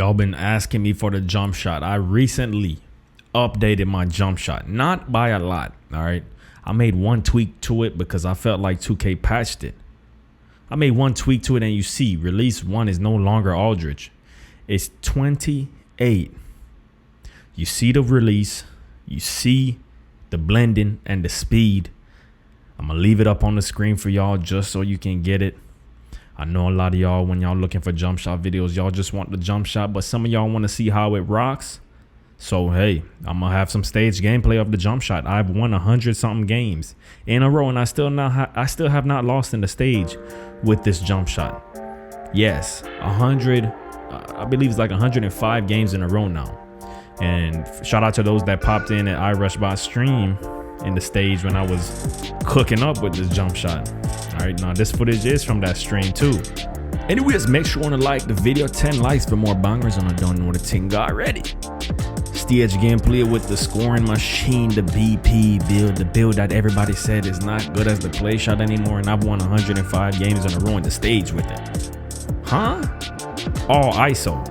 Y'all been asking me for the jump shot. I recently updated my jump shot, not by a lot. All right, I made one tweak to it because I felt like 2K patched it. I made one tweak to it, and you see release 1 is no longer Aldrich. It's 28. You see the release, you see the blending and the speed. I'm gonna leave it up on the screen for y'all just so you can get it. I know a lot of y'all, when y'all looking for jump shot videos, y'all just want the jump shot, but some of y'all want to see how it rocks. So hey, I'm gonna have some stage gameplay of the jump shot. I've won 100-something games in a row, and I still have not lost in the stage with this jump shot. Yes, 100. I believe it's like 105 games in a row now. And shout out to those that popped in at iRushBot stream in the stage when I was cooking up with this jump shot. All right, now this footage is from that stream too. Anyways, make sure to like the video. 10 likes for more bangers, and I don't know what the thing got ready. Stage gameplay with the scoring machine, the BP build, the build that everybody said is not good as the play shot anymore, and I've won 105 games in a row in the stage with it. Huh? All ISO.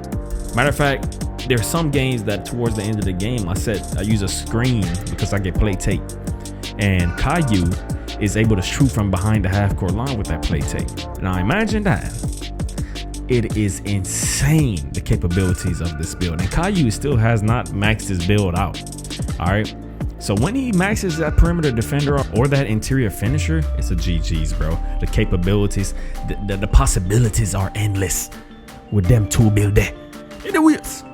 Matter of fact, there's some games that towards the end of the game I use a screen because I get play tape, and Caillou is able to shoot from behind the half-court line with that play tape. Now imagine that. It is insane, the capabilities of this build, and Caillou still has not maxed his build out. All right, so when he maxes that perimeter defender or that interior finisher, it's a GG's, bro. The capabilities, the possibilities are endless with them two build there. Anyways,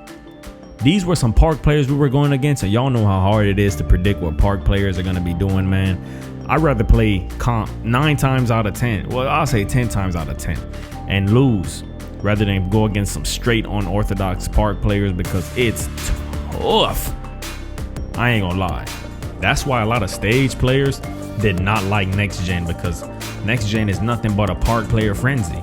these were some Park players we were going against, and y'all know how hard it is to predict what Park players are going to be doing, man. I'd rather play comp 9 times out of 10. Well, I'll say 10 times out of 10 and lose rather than go against some straight unorthodox Park players, because it's tough. I ain't gonna lie. That's why a lot of stage players did not like next gen, because next gen is nothing but a Park player frenzy.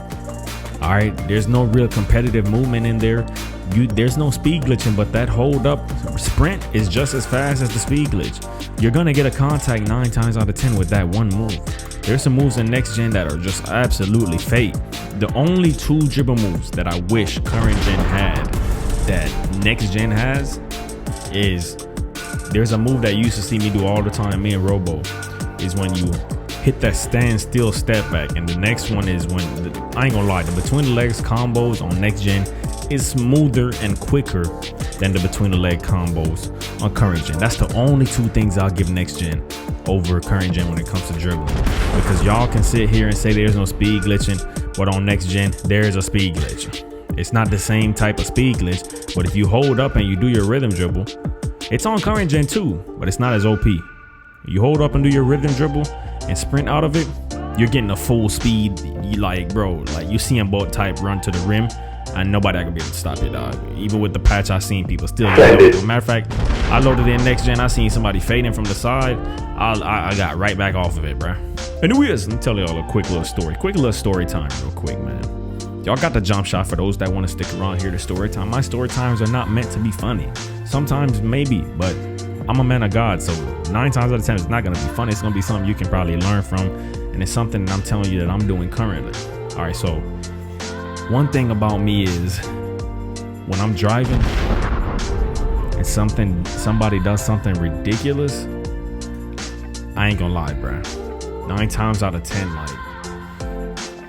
All right, there's no real competitive movement in there. There's no speed glitching, but that hold up sprint is just as fast as the speed glitch. You're gonna get a contact 9 times out of 10 with that one move. There's some moves in next gen that are just absolutely fake. The only 2 dribble moves that I wish current gen had that next gen has is, there's a move that you used to see me do all the time, me and Robo, is when you hit that stand still step back, and the next one is when I ain't gonna lie, the between the legs combos on next gen is smoother and quicker than the between the leg combos on current gen. That's the only 2 things I'll give next gen over current gen when it comes to dribbling, because y'all can sit here and say there's no speed glitching, but on next gen there's a speed glitch. It's not the same type of speed glitch, but if you hold up and you do your rhythm dribble, it's on current gen too, but it's not as OP. You hold up and do your rhythm dribble and sprint out of it, you're getting a full speed. You like, bro, like you see them both type run to the rim, and nobody can be able to stop it, dog. Even with the patch, I seen people still get it. Matter of fact, I loaded in next gen, I seen somebody fading from the side. I got right back off of it, bro. Anyways, let me tell y'all a quick little story time real quick, man. Y'all got the jump shot. For those that want to stick around here to story time, my story times are not meant to be funny. Sometimes maybe, but I'm a man of God, so 9 times out of 10 it's not gonna be funny. It's gonna be something you can probably learn from, and it's something that I'm telling you that I'm doing currently. All right, so one thing about me is when I'm driving and somebody does something ridiculous, I ain't gonna lie, bruh. 9 times out of 10, like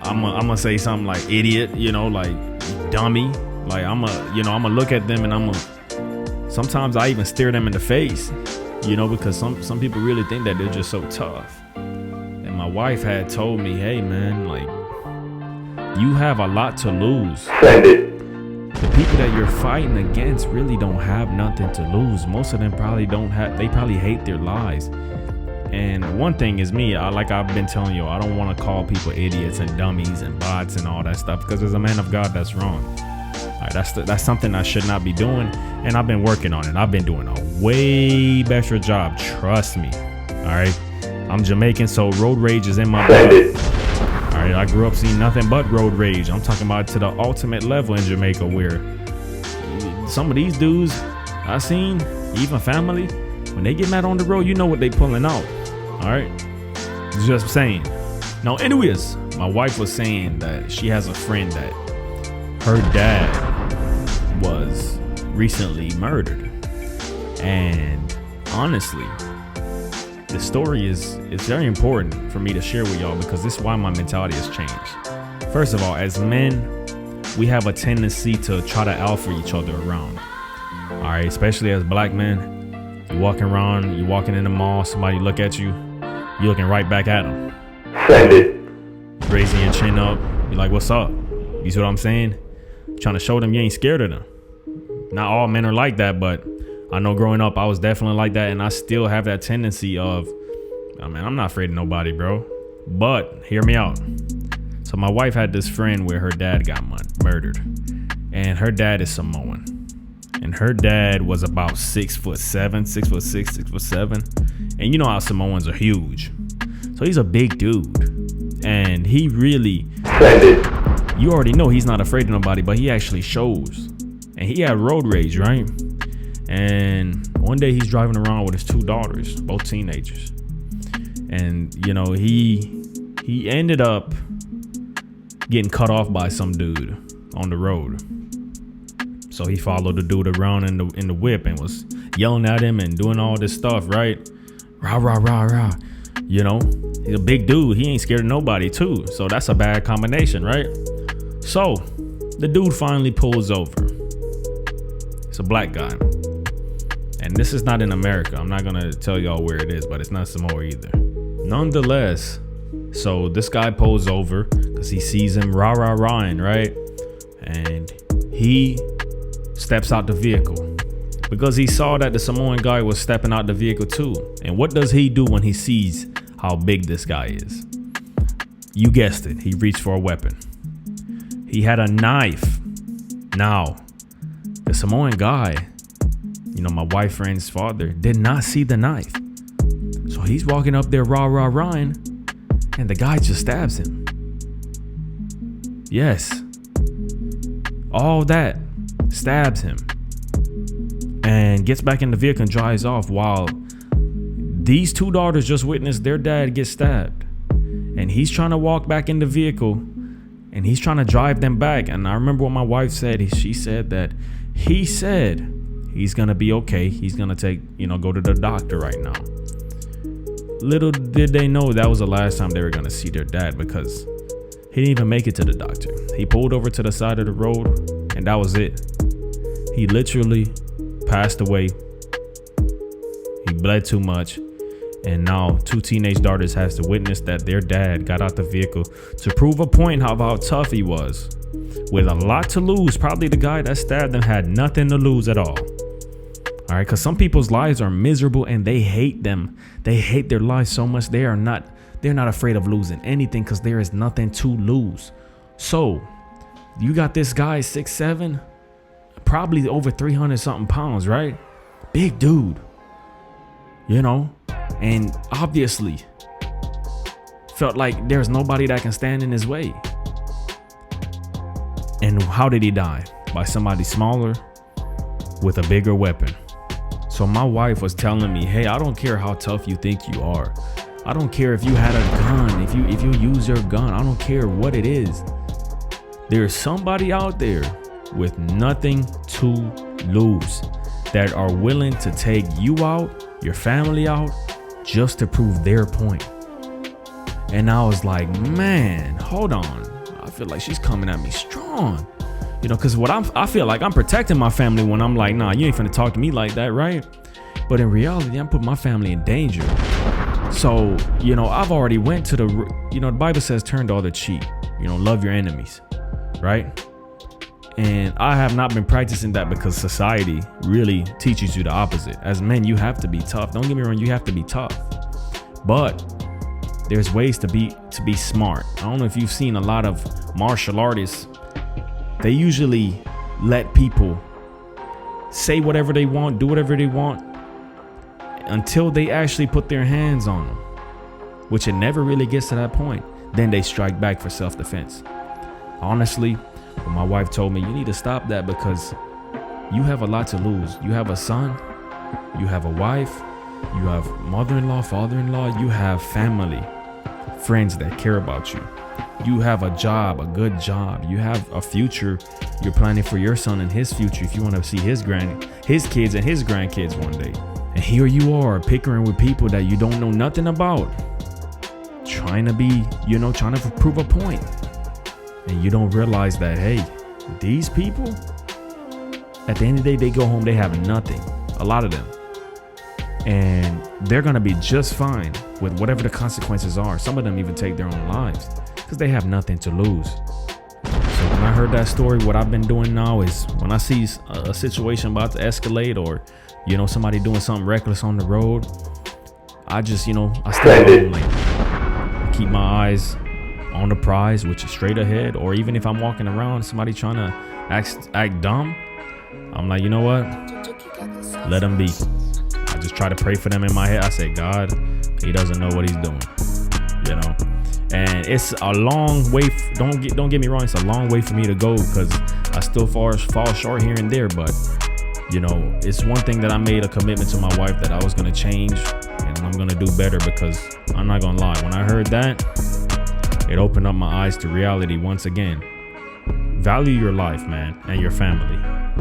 I'm gonna say something like idiot, you know, like dummy. Like I'm gonna look at them, and sometimes I even stare them in the face, you know, because some people really think that they're just so tough. And my wife had told me, hey man, like, you have a lot to lose. The people that you're fighting against really don't have nothing to lose. Most of them probably probably hate their lives. And one thing is me, like I've been telling you, I don't want to call people idiots and dummies and bots and all that stuff, because as a man of God, that's wrong. All right, that's something I should not be doing, and I've been working on it. I've been doing a way better job, trust me. All right, I'm Jamaican, so road rage is in my blood. All right, I grew up seeing nothing but road rage. I'm talking about to the ultimate level in Jamaica, where some of these dudes I seen, even family, when they get mad on the road, you know what they pulling out. All right, just saying. Now, anyways, my wife was saying that she has a friend that her dad was recently murdered. And honestly, the story is very important for me to share with y'all, because this is why my mentality has changed. First of all, as men, we have a tendency to try to alpha each other around. All right, especially as black men, you walking around, you walking in the mall, somebody look at you, you looking right back at them. Send it. Raising your chin up, you're like, what's up? You see what I'm saying? Trying to show them you ain't scared of them. Not all men are like that, but I know growing up, I was definitely like that. And I still have that tendency of, I mean, I'm not afraid of nobody, bro. But hear me out. So my wife had this friend where her dad got murdered. And her dad is Samoan. And her dad was about 6'7", 6'6", 6'7". And you know how Samoans are huge. So he's a big dude. And he really, you already know he's not afraid of nobody, but he actually shows. And he had road rage, right? And one day he's driving around with his 2 daughters, both teenagers. And, you know, he ended up getting cut off by some dude on the road. So he followed the dude around in the whip and was yelling at him and doing all this stuff, right? Rah, rah, rah, rah. You know, he's a big dude. He ain't scared of nobody too. So that's a bad combination, right? So the dude finally pulls over. It's a black guy. And this is not in America. I'm not going to tell y'all where it is, but it's not Samoa either. Nonetheless, so this guy pulls over because he sees him rah-rah-rahing, right? And he steps out the vehicle because he saw that the Samoan guy was stepping out the vehicle too. And what does he do when he sees how big this guy is? You guessed it. He reached for a weapon. He had a knife. Now, the Samoan guy, you know, my wife's friend's father, did not see the knife. So he's walking up there rah-rah-rahing, and the guy just stabs him. Yes. All that. Stabs him. And gets back in the vehicle and drives off while these 2 daughters just witnessed their dad get stabbed. And he's trying to walk back in the vehicle and he's trying to drive them back. And I remember what my wife said. She said that he said he's going to be okay. He's going to go to the doctor right now. Little did they know that was the last time they were going to see their dad, because he didn't even make it to the doctor. He pulled over to the side of the road and that was it. He literally passed away. He bled too much. And now 2 teenage daughters has to witness that their dad got out the vehicle to prove a point how tough he was. With a lot to lose. Probably the guy that stabbed them had nothing to lose at all. All right, because some people's lives are miserable and they hate them. They hate their lives so much they're not afraid of losing anything because there is nothing to lose. So you got this guy 6'7", probably over 300 something pounds, right? Big dude, you know, and obviously felt like there's nobody that can stand in his way. And how did he die? By somebody smaller with a bigger weapon. So my wife was telling me, hey, I don't care how tough you think you are. I don't care if you had a gun, if you use your gun. I don't care what it is. There's somebody out there with nothing to lose that are willing to take you out, your family out, just to prove their point. And I was like, man, hold on. I feel like she's coming at me strong. You know, because I feel like I'm protecting my family when I'm like, nah, you ain't finna talk to me like that, right? But in reality, I'm putting my family in danger. So, you know, I've already went to the Bible says turn the other cheek, love your enemies, right? And I have not been practicing that because society really teaches you the opposite. As men, you have to be tough. Don't get me wrong, you have to be tough. But there's ways to be smart. I don't know if you've seen a lot of martial artists. They usually let people say whatever they want, do whatever they want, until they actually put their hands on them, which it never really gets to that point. Then they strike back for self-defense. Honestly, when my wife told me, you need to stop that because you have a lot to lose. You have a son, you have a wife, you have mother-in-law, father-in-law, you have family, friends that care about you. You have a job, a good job. You have a future. You're planning for your son and his future if you want to see his kids and his grandkids one day. And here you are pickering with people that you don't know nothing about, trying to be, trying to prove a point. And you don't realize that, hey, these people, at the end of the day, they go home, they have nothing. A lot of them. And they're going to be just fine with whatever the consequences are. Some of them even take their own lives because they have nothing to lose. So when I heard that story, what I've been doing now is when I see a situation about to escalate or, somebody doing something reckless on the road, I just, I stay in my own lane. I keep my eyes on the prize, which is straight ahead. Or even if I'm walking around, somebody trying to act dumb, I'm like, you know what? Let them be. I just try to pray for them in my head. I say, God, he doesn't know what he's doing, and it's a long way. Don't get me wrong. It's a long way for me to go because I still fall short here and there. But, it's one thing that I made a commitment to my wife that I was going to change and I'm going to do better, because I'm not going to lie. When I heard that, it opened up my eyes to reality once again. Value your life, man, and your family.